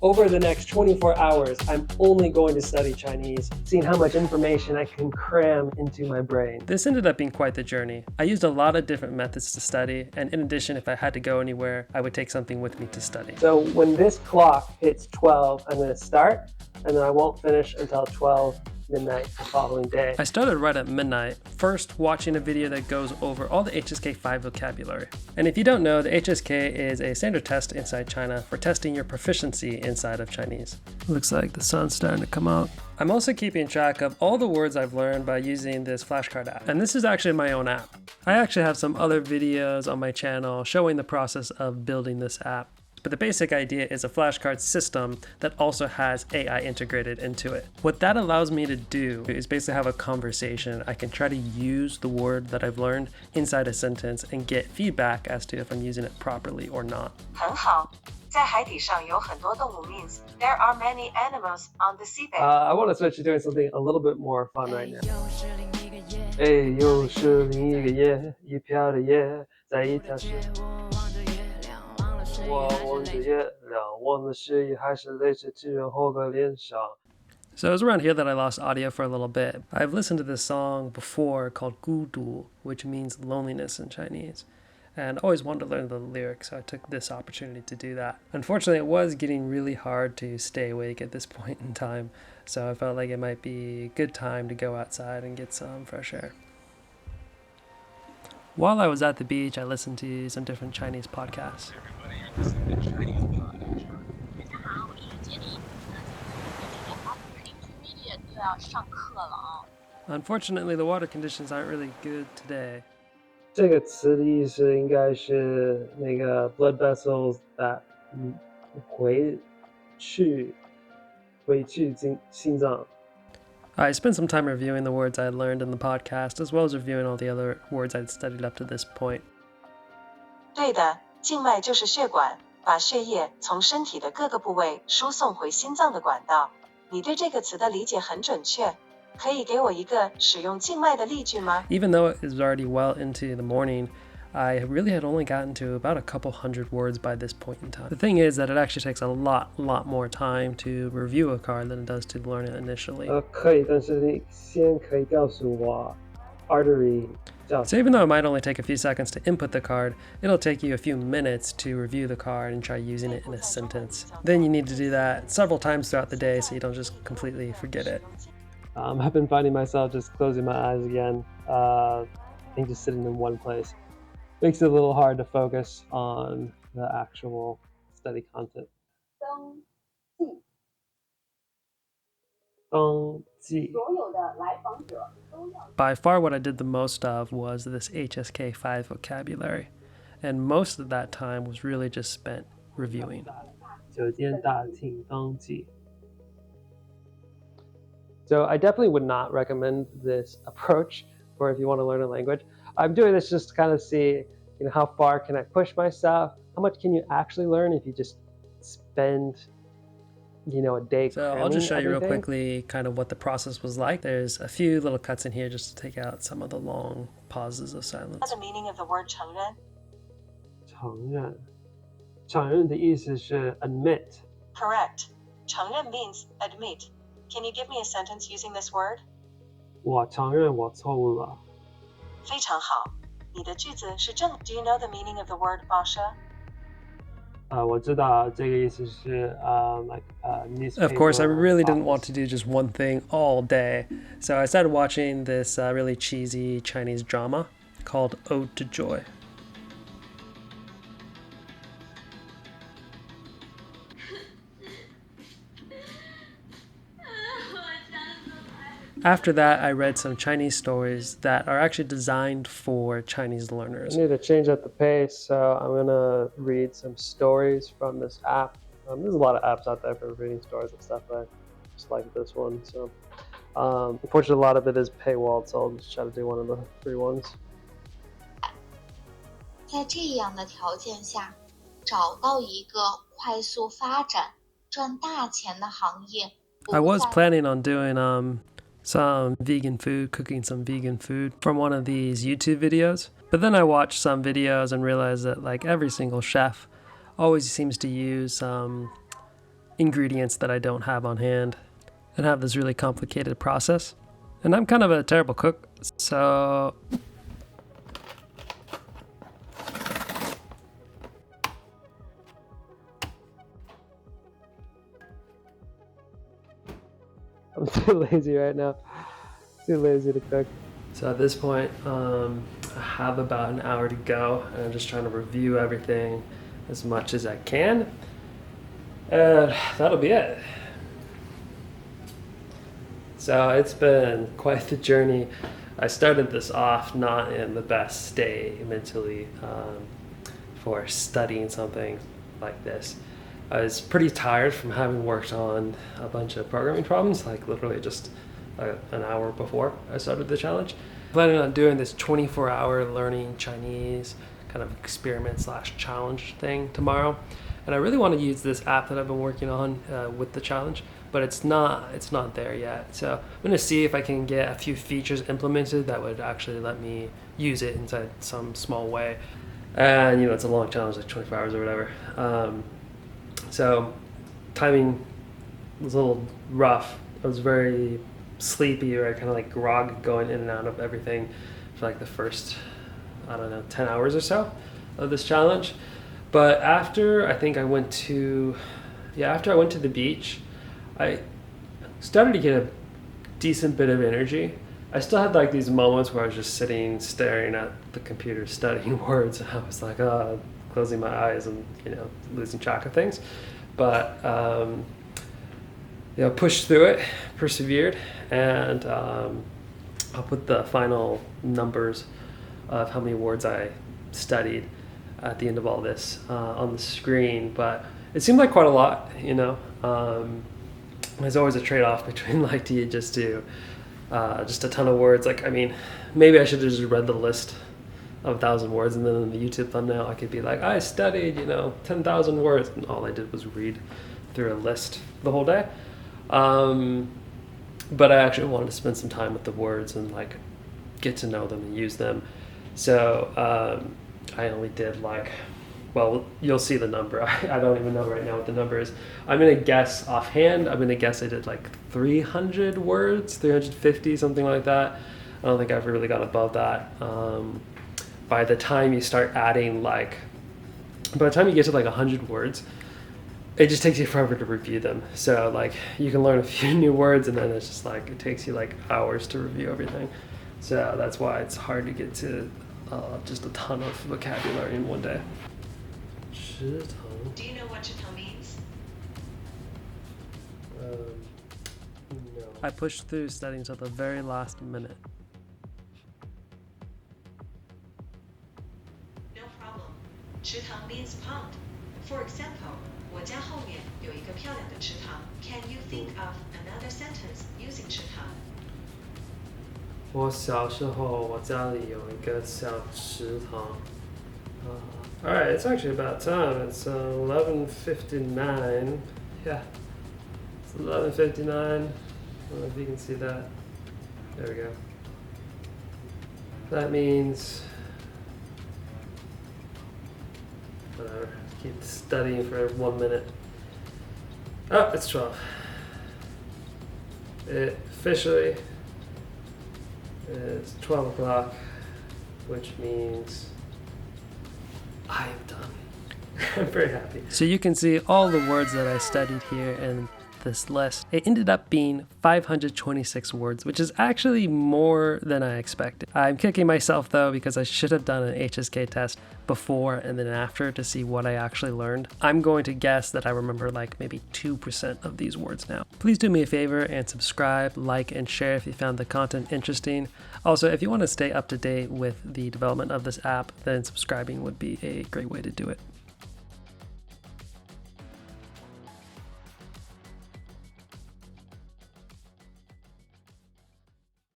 Over the next 24 hours, I'm only going to study Chinese, seeing how much information I can cram into my brain. This ended up being quite the journey. I used a lot of different methods to study, and in addition, if I had to go anywhere, I would take something with me to study. So when this clock hits 12, I'm going to start, and then I won't finish until 12 midnight the following day. I started right at midnight, first watching a video that goes over all the HSK 5 vocabulary. And if you don't know, the HSK is a standard test inside China for testing your proficiency inside of Chinese. Looks like the sun's starting to come out. I'm also keeping track of all the words I've learned by using this flashcard app. And this is actually my own app. I actually have some other videos on my channel showing the process of building this app. But the basic idea is a flashcard system that also has AI integrated into it. What that allows me to do is basically have a conversation. I can try to use the word that I've learned inside a sentence and get feedback as to if I'm using it properly or not. 很好，在海底上有很多动物 means there are many animals on the seabed. I want to switch to doing something a little bit more fun right now. 哎，又是另一个夜，一飘的夜，在一条线。我望着月亮，望的是还是泪水滋润后个脸上。 So it was around here that I lost audio for a little bit. I've listened to this song before called Gu Du, which means loneliness in Chinese. And I always wanted to learn the lyrics, so I took this opportunity to do that. Unfortunately, it was getting really hard to stay awake at this point in time, so I felt like it might be a good time to go outside and get some fresh air. While I was at the beach, I listened to some different Chinese podcasts. Unfortunately, the water conditions aren't really good today. 这个词的意思应该是那个 blood vessels that 回去心脏。 I spent some time reviewing the words I had learned in the podcast, as well as reviewing all the other words I'd studied up to this point. 对的，静脉就是血管，把血液从身体的各个部位输送回心脏的管道。你对这个词的理解很准确，可以给我一个使用静脉的例句吗？ Even though it was already well into the morning, I really had only gotten to about a couple hundred words by this point in time. The thing is that it actually takes a lot more time to review a card than it does to learn it initially. 可以，但是你先可以告诉我 artery。 So even though it might only take a few seconds to input the card, it'll take you a few minutes to review the card and try using it in a sentence. Then you need to do that several times throughout the day so you don't just completely forget it. I've been finding myself just closing my eyes again. I think just sitting in one place makes it a little hard to focus on the actual study content. 登记。 By far what I did the most of was this HSK 5 vocabulary, and most of that time was really just spent reviewing. 酒店大厅登记。 So I definitely would not recommend this approach for if you want to learn a language. I'm doing this just to kind of see, how far can I push myself? How much can you actually learn if you just spend, a day? So I'll just show you real quickly kind of what the process was like. There's a few little cuts in here just to take out some of the long pauses of silence. What's the meaning of the word 承认？承认，承认的意思是 admit. Correct. 承认 means admit. Can you give me a sentence using this word? 我承认我错误了。非常好，你的句子是正。Do you know the meaning of the word 报社？我知道这个意思是newspaper. Of course, I really didn't want to do just one thing all day, so I started watching this really cheesy Chinese drama called Ode to Joy. After that, I read some Chinese stories that are actually designed for Chinese learners. I need to change up the pace, so I'm going to read some stories from this app. There's a lot of apps out there for reading stories and stuff, but I just like this one. So, unfortunately, a lot of it is paywalled, so I'll just try to do one of the free ones. 在这样的条件下，找到一个快速发展、赚大钱的行业。 I was planning on doing some vegan food, cooking some vegan food from one of these YouTube videos. But then I watched some videos and realized that like every single chef always seems to use ingredients that I don't have on hand and have this really complicated process. And I'm kind of a terrible cook, so I'm too lazy right now. Too lazy to cook. So at this point, I have about an hour to go, and I'm just trying to review everything as much as I can. And that'll be it. So it's been quite the journey. I started this off not in the best state mentally for studying something like this. I was pretty tired from having worked on a bunch of programming problems, like literally just an hour before I started the challenge. Planning on doing this 24-hour learning Chinese kind of experiment / challenge thing tomorrow. And I really want to use this app that I've been working on with the challenge, but it's not there yet. So I'm going to see if I can get a few features implemented that would actually let me use it inside some small way. And it's a long challenge, like 24 hours or whatever. So timing was a little rough. I was very sleepy, or I kind of like grog going in and out of everything for like the first, 10 hours or so of this challenge. But after I went to the beach, I started to get a decent bit of energy. I still had like these moments where I was just sitting staring at the computer studying words, and I was like, closing my eyes and losing track of things. But pushed through it, persevered, and I'll put the final numbers of how many words I studied at the end of all this on the screen. But it seemed like quite a lot. There's always a trade-off between like, do you just do just a ton of words? Like, I mean, maybe I should have just read the list of 1,000 words, and then in the YouTube thumbnail I could be like, I studied 10,000 words, and all I did was read through a list the whole day. But I actually wanted to spend some time with the words and like get to know them and use them. So I only did you'll see the number. I don't even know right now what the number is. I'm gonna guess offhand. I did like 300 words, 350, something like that. I don't think I've really got above that. By the time you start adding by the time you get to like 100 words, it just takes you forever to review them. So like you can learn a few new words, and then it's just like it takes you like hours to review everything. So that's why it's hard to get to just a ton of vocabulary in one day. Do you know what 池塘 means? No. I pushed through studying until the very last minute. No problem. 池塘 means pond. For example, 我家后面有一个漂亮的池塘. Can you think of another sentence using 池塘? 我小时候，我家里有一个小池塘。All right, it's actually about time. It's 11:59. Yeah, it's 11:59. I don't know if you can see that. There we go. That means whatever. Keep studying for 1 minute. Oh, it's 12. It officially is 12 o'clock, which means I am done. I'm very happy. So you can see all the words that I studied here in this list. It ended up being 526 words, which is actually more than I expected. I'm kicking myself though, because I should have done an HSK test before and then after to see what I actually learned. I'm going to guess that I remember like maybe 2% of these words now. Please do me a favor and subscribe, like, and share if you found the content interesting. Also, if you want to stay up to date with the development of this app, then subscribing would be a great way to do it.